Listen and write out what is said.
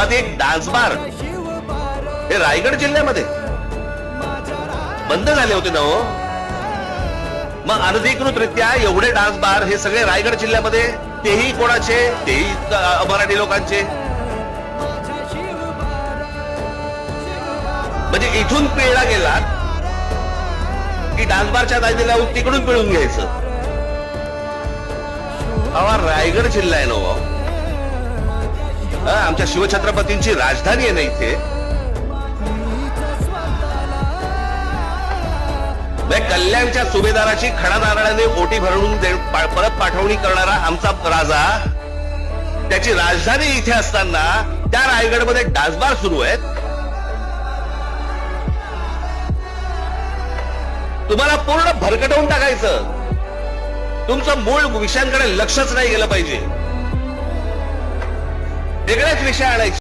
मुळात एक dance bar हे रायगड जिल्ह्यामध्ये बंद झाले होते ना हो. मग अनधिकृतरित्या एवढे डान्स बार हे सगळे रायगड जिल्ह्यामध्ये, तेही कोणाचे? तेही मराठी लोकांचे. म्हणजे इथून पिळला गेला की डान्स बारच्या दादीला तिकडून पिळून घ्यायचं. हा रायगड जिल्हा आहे ना. आमच्या शिवछत्रपतींची राजधानी आहे ना इथे. कल्याणच्या सुभेदाराची खडा नारळाने ओटी भरून परत पाठवणी करणारा आमचा राजा, त्याची राजधानी इथे असताना त्या रायगडमध्ये डान्सबार सुरू आहेत. तुम्हाला पूर्ण भरकटवून टाकायचं. तुमचं मूळ विषयांकडे लक्षच नाही गेलं पाहिजे. वेगळ्याच विषय आणायचे.